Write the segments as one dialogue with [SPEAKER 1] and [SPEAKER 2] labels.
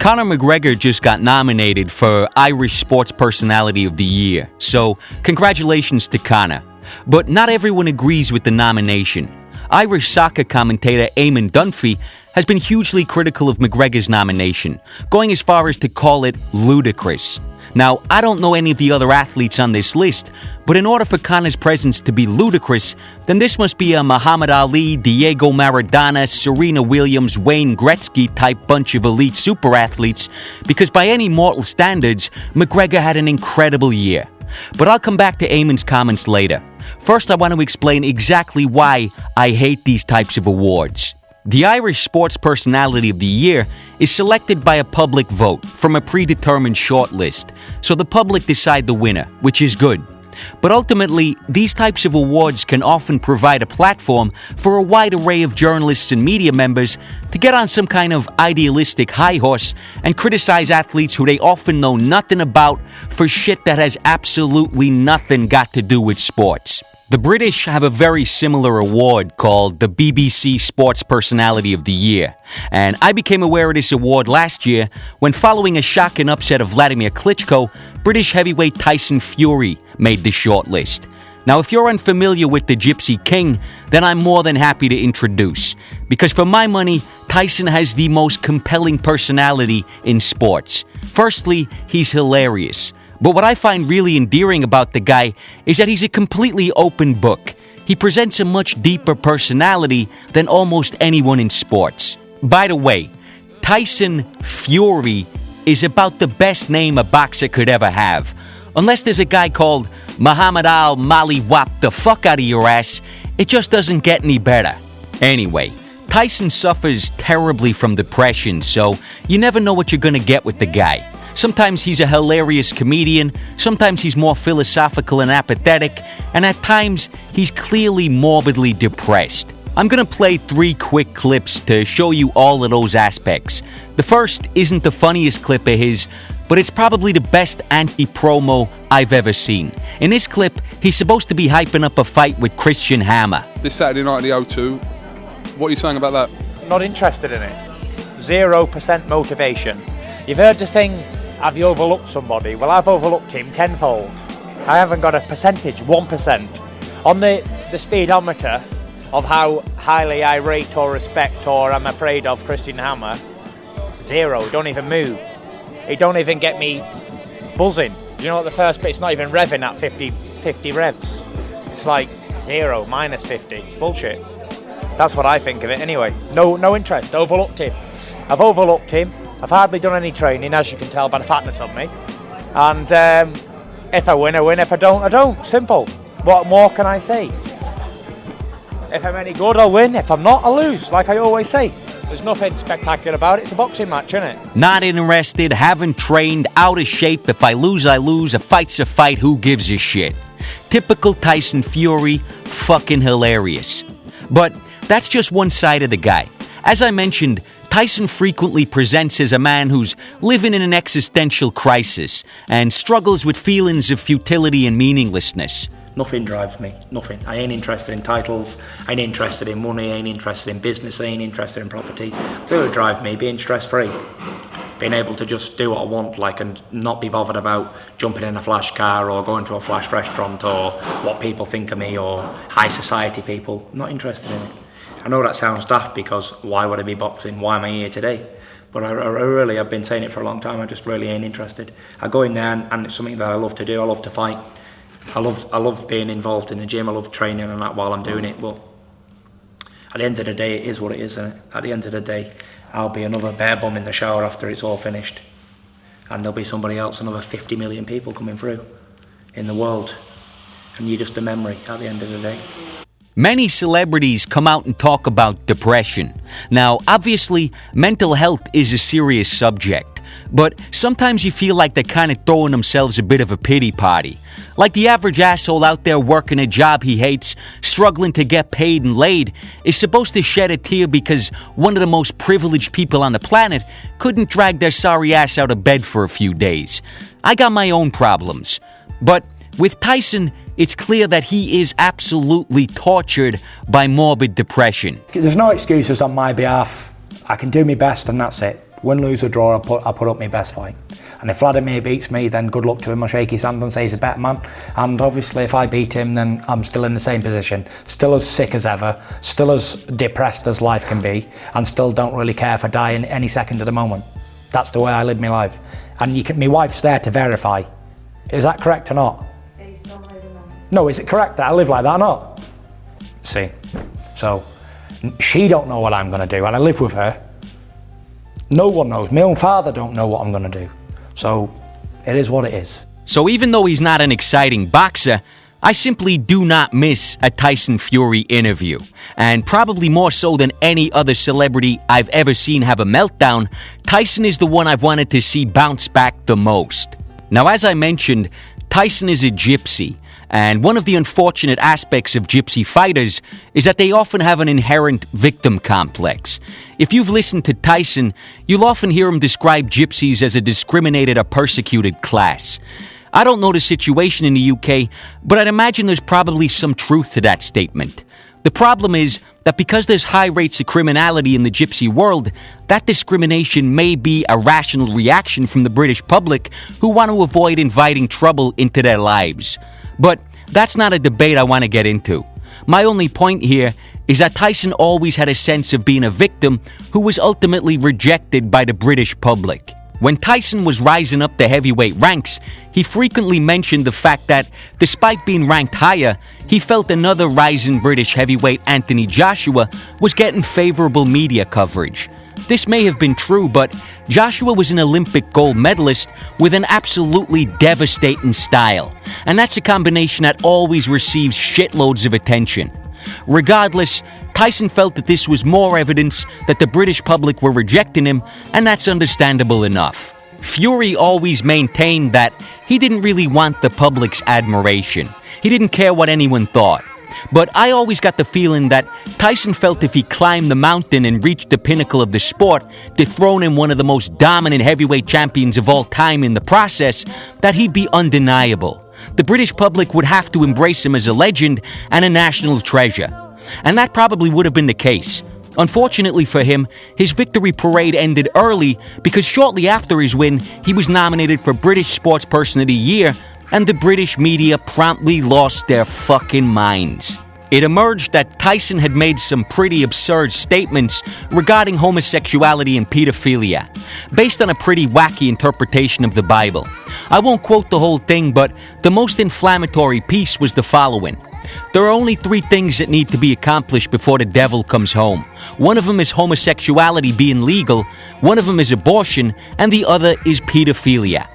[SPEAKER 1] Conor McGregor just got nominated for Irish Sports Personality of the Year, so congratulations to Conor. But not everyone agrees with the nomination. Irish soccer commentator Eamon Dunphy has been hugely critical of McGregor's nomination, going as far as to call it ludicrous. Now, I don't know any of the other athletes on this list, but in order for Conor's presence to be ludicrous, then this must be a Muhammad Ali, Diego Maradona, Serena Williams, Wayne Gretzky type bunch of elite super athletes, because by any mortal standards, McGregor had an incredible year. But I'll come back to Eamon's comments later. First, I want to explain exactly why I hate these types of awards. The Irish Sports Personality of the Year is selected by a public vote from a predetermined shortlist, so the public decide the winner, which is good. But ultimately, these types of awards can often provide a platform for a wide array of journalists and media members to get on some kind of idealistic high horse and criticize athletes who they often know nothing about for shit that has absolutely nothing got to do with sports. The British have a very similar award called the BBC Sports Personality of the Year, and I became aware of this award last year when, following a shocking upset of Vladimir Klitschko, British heavyweight Tyson Fury made the shortlist. Now, if you're unfamiliar with the Gypsy King, then I'm more than happy to introduce, because for my money, Tyson has the most compelling personality in sports. Firstly, he's hilarious. But what I find really endearing about the guy is that he's a completely open book. He presents a much deeper personality than almost anyone in sports. By the way, Tyson Fury is about the best name a boxer could ever have. Unless there's a guy called Muhammad Mali Wap the fuck out of your ass, it just doesn't get any better. Anyway, Tyson suffers terribly from depression, so you never know what you're gonna get with the guy. Sometimes he's a hilarious comedian, sometimes he's more philosophical and apathetic, and at times he's clearly morbidly depressed. I'm gonna play 3 quick clips to show you all of those aspects. The first isn't the funniest clip of his, but it's probably the best anti-promo I've ever seen. In this clip, he's supposed to be hyping up a fight with Christian Hammer.
[SPEAKER 2] This Saturday night at the O2, what are you saying about that?
[SPEAKER 3] Not interested in it. 0% motivation. You've heard the thing, have you overlooked somebody? Well, I've overlooked him tenfold. I haven't got a percentage, 1%. On the speedometer of how highly I rate or respect or I'm afraid of Christian Hammer, 0, don't even move. It don't even get me buzzing. Do you know what the first bit, it's not even revving at 50 revs. It's like 0, minus 50, it's bullshit. That's what I think of it anyway. No interest, overlooked him. I've overlooked him. I've hardly done any training, as you can tell by the fatness of me. And if I win, I win. If I don't, I don't. Simple. What more can I say? If I'm any good, I'll win. If I'm not, I'll lose, like I always say. There's nothing spectacular about it. It's a boxing match, isn't it?
[SPEAKER 1] Not interested, haven't trained, out of shape. If I lose, I lose. A fight's a fight. Who gives a shit? Typical Tyson Fury, fucking hilarious. But that's just one side of the guy. As I mentioned, Tyson frequently presents as a man who's living in an existential crisis and struggles with feelings of futility and meaninglessness.
[SPEAKER 4] Nothing drives me, nothing. I ain't interested in titles, I ain't interested in money, I ain't interested in business, I ain't interested in property. The thing that drives me, being stress-free. Being able to just do what I want, like, and not be bothered about jumping in a flash car or going to a flash restaurant or what people think of me or high society people. I'm not interested in it. I know that sounds daft because why would I be boxing? Why am I here today? But I've been saying it for a long time, I just really ain't interested. I go in there and it's something that I love to do, I love to fight. I love being involved in the gym, I love training and that while I'm doing it, but at the end of the day, it is what it is, isn't it? At the end of the day, I'll be another bare bum in the shower after it's all finished. And there'll be somebody else, another 50 million people coming through in the world. And you're just a memory at the end of the day.
[SPEAKER 1] Many celebrities come out and talk about depression. Now, obviously, mental health is a serious subject, but sometimes you feel like they're kind of throwing themselves a bit of a pity party. Like the average asshole out there working a job he hates, struggling to get paid and laid, is supposed to shed a tear because one of the most privileged people on the planet couldn't drag their sorry ass out of bed for a few days. I got my own problems. But with Tyson, it's clear that he is absolutely tortured by morbid depression.
[SPEAKER 5] There's no excuses on my behalf. I can do my best and that's it.
[SPEAKER 4] Win, lose or draw, I put up my best fight. And if Vladimir beats me, then good luck to him. I'll shake his hand and say he's a better man. And obviously if I beat him, then I'm still in the same position. Still as sick as ever, still as depressed as life can be, and still don't really care if I die in any second of the moment. That's the way I live my life. And my wife's there to verify. Is that correct or not? No, is it correct that I live like that or not? See, so she don't know what I'm going to do, and I live with her. No one knows. My own father don't know what I'm going to do. So it is what it is.
[SPEAKER 1] So even though he's not an exciting boxer, I simply do not miss a Tyson Fury interview. And probably more so than any other celebrity I've ever seen have a meltdown, Tyson is the one I've wanted to see bounce back the most. Now, as I mentioned, Tyson is a gypsy. And one of the unfortunate aspects of gypsy fighters is that they often have an inherent victim complex. If you've listened to Tyson, you'll often hear him describe gypsies as a discriminated or persecuted class. I don't know the situation in the UK, but I'd imagine there's probably some truth to that statement. The problem is that because there's high rates of criminality in the gypsy world, that discrimination may be a rational reaction from the British public who want to avoid inviting trouble into their lives. But that's not a debate I want to get into. My only point here is that Tyson always had a sense of being a victim who was ultimately rejected by the British public. When Tyson was rising up the heavyweight ranks, he frequently mentioned the fact that, despite being ranked higher, he felt another rising British heavyweight, Anthony Joshua, was getting favorable media coverage. This may have been true, but Joshua was an Olympic gold medalist with an absolutely devastating style, and that's a combination that always receives shitloads of attention. Regardless, Tyson felt that this was more evidence that the British public were rejecting him, and that's understandable enough. Fury always maintained that he didn't really want the public's admiration. He didn't care what anyone thought. But I always got the feeling that Tyson felt if he climbed the mountain and reached the pinnacle of the sport, dethroning one of the most dominant heavyweight champions of all time in the process, that he'd be undeniable. The British public would have to embrace him as a legend and a national treasure. And that probably would have been the case. Unfortunately for him, his victory parade ended early because shortly after his win, he was nominated for British Sports Person of the Year, and the British media promptly lost their fucking minds. It emerged that Tyson had made some pretty absurd statements regarding homosexuality and pedophilia, based on a pretty wacky interpretation of the Bible. I won't quote the whole thing, but the most inflammatory piece was the following. There are only 3 things that need to be accomplished before the devil comes home. One of them is homosexuality being legal, one of them is abortion, and the other is pedophilia.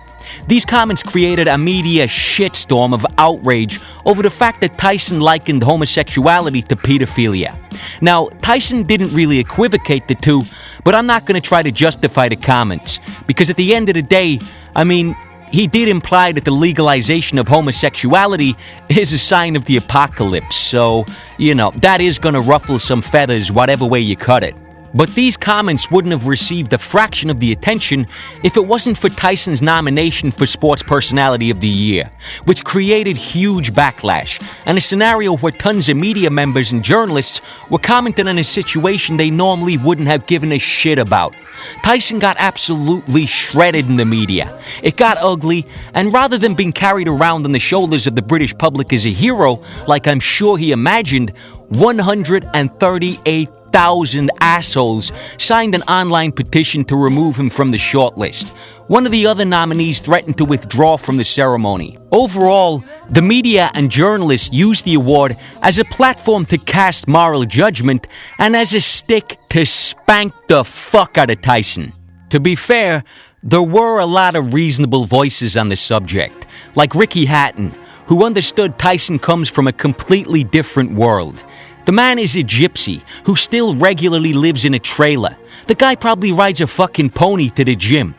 [SPEAKER 1] These comments created a media shitstorm of outrage over the fact that Tyson likened homosexuality to pedophilia. Now, Tyson didn't really equivocate the two, but I'm not going to try to justify the comments, because at the end of the day, he did imply that the legalization of homosexuality is a sign of the apocalypse, so, that is going to ruffle some feathers whatever way you cut it. But these comments wouldn't have received a fraction of the attention if it wasn't for Tyson's nomination for Sports Personality of the Year, which created huge backlash, and a scenario where tons of media members and journalists were commenting on a situation they normally wouldn't have given a shit about. Tyson got absolutely shredded in the media. It got ugly, and rather than being carried around on the shoulders of the British public as a hero, like I'm sure he imagined, 138,000 assholes signed an online petition to remove him from the shortlist. One of the other nominees threatened to withdraw from the ceremony. Overall, the media and journalists used the award as a platform to cast moral judgment and as a stick to spank the fuck out of Tyson. To be fair, there were a lot of reasonable voices on the subject, like Ricky Hatton, who understood Tyson comes from a completely different world. The man is a gypsy who still regularly lives in a trailer. The guy probably rides a fucking pony to the gym.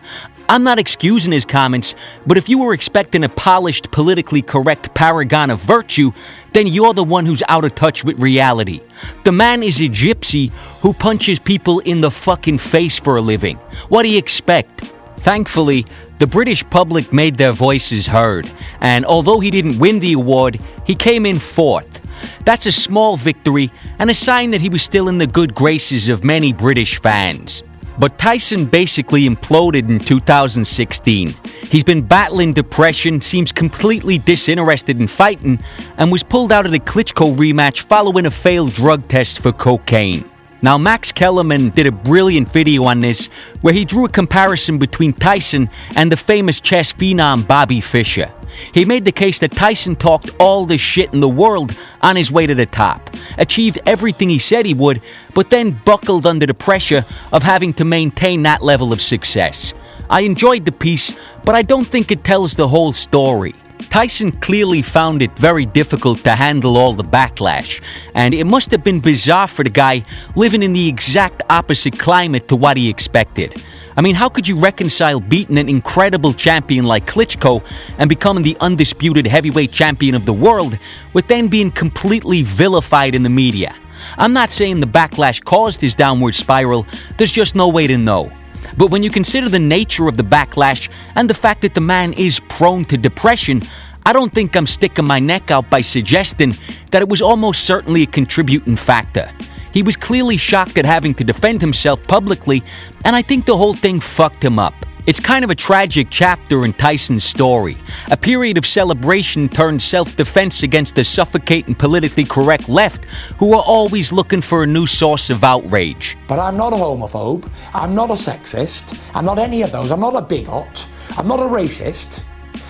[SPEAKER 1] I'm not excusing his comments, but if you were expecting a polished, politically correct paragon of virtue, then you're the one who's out of touch with reality. The man is a gypsy who punches people in the fucking face for a living. What do you expect? Thankfully, the British public made their voices heard, and although he didn't win the award, he came in 4th. That's a small victory and a sign that he was still in the good graces of many British fans. But Tyson basically imploded in 2016. He's been battling depression, seems completely disinterested in fighting, and was pulled out of the Klitschko rematch following a failed drug test for cocaine. Now, Max Kellerman did a brilliant video on this where he drew a comparison between Tyson and the famous chess phenom Bobby Fischer. He made the case that Tyson talked all the shit in the world on his way to the top, achieved everything he said he would, but then buckled under the pressure of having to maintain that level of success. I enjoyed the piece, but I don't think it tells the whole story. Tyson clearly found it very difficult to handle all the backlash, and it must have been bizarre for the guy living in the exact opposite climate to what he expected. I mean, how could you reconcile beating an incredible champion like Klitschko and becoming the undisputed heavyweight champion of the world with then being completely vilified in the media? I'm not saying the backlash caused his downward spiral, there's just no way to know. But when you consider the nature of the backlash and the fact that the man is prone to depression, I don't think I'm sticking my neck out by suggesting that it was almost certainly a contributing factor. He was clearly shocked at having to defend himself publicly, and I think the whole thing fucked him up. It's kind of a tragic chapter in Tyson's story. A period of celebration turned self-defense against the suffocating politically correct left who are always looking for a new source of outrage.
[SPEAKER 5] But I'm not a homophobe, I'm not a sexist, I'm not any of those, I'm not a bigot, I'm not a racist,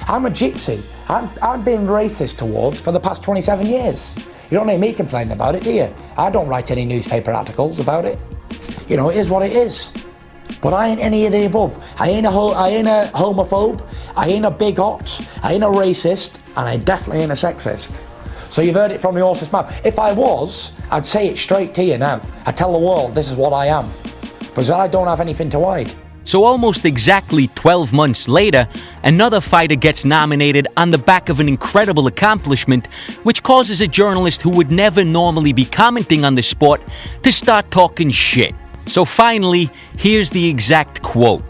[SPEAKER 5] I'm a gypsy. I'm being racist towards for the past 27 years. You don't hear me complain about it, do you? I don't write any newspaper articles about it. You know, it is what it is. But I ain't any of the above. I ain't a homophobe, I ain't a bigot, I ain't a racist, and I definitely ain't a sexist. So you've heard it from the horse's mouth. If I was, I'd say it straight to you now. I'd tell the world this is what I am. Because I don't have anything to hide.
[SPEAKER 1] So almost exactly 12 months later, another fighter gets nominated on the back of an incredible accomplishment, which causes a journalist who would never normally be commenting on the sport to start talking shit. So finally, here's the exact quote.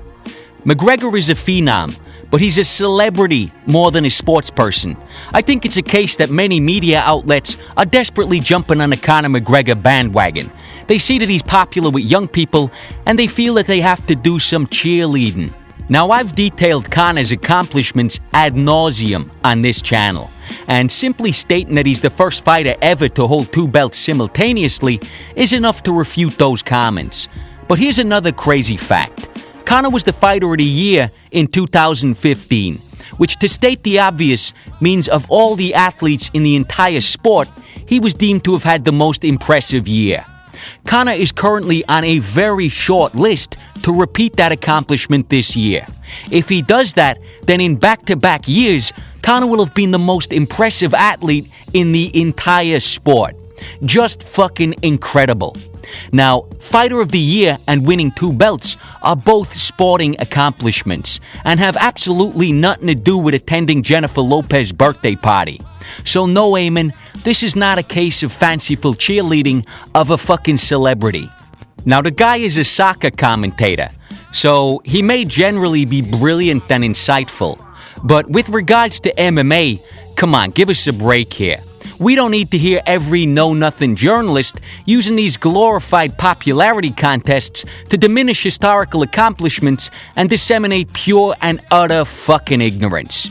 [SPEAKER 1] McGregor is a phenom, but he's a celebrity more than a sports person. I think it's a case that many media outlets are desperately jumping on the Conor McGregor bandwagon. They see that he's popular with young people, and they feel that they have to do some cheerleading. Now, I've detailed Conor's accomplishments ad nauseum on this channel, and simply stating that he's the first fighter ever to hold two belts simultaneously is enough to refute those comments. But here's another crazy fact. Conor was the Fighter of the Year in 2015, which, to state the obvious, means of all the athletes in the entire sport, he was deemed to have had the most impressive year. Conor is currently on a very short list to repeat that accomplishment this year. If he does that, then in back-to-back years, Conor will have been the most impressive athlete in the entire sport. Just fucking incredible. Now, Fighter of the Year and winning two belts are both sporting accomplishments and have absolutely nothing to do with attending Jennifer Lopez's birthday party. So no, Eamon, this is not a case of fanciful cheerleading of a fucking celebrity. Now, the guy is a soccer commentator, so he may generally be brilliant and insightful. But with regards to MMA, come on, give us a break here. We don't need to hear every know-nothing journalist using these glorified popularity contests to diminish historical accomplishments and disseminate pure and utter fucking ignorance.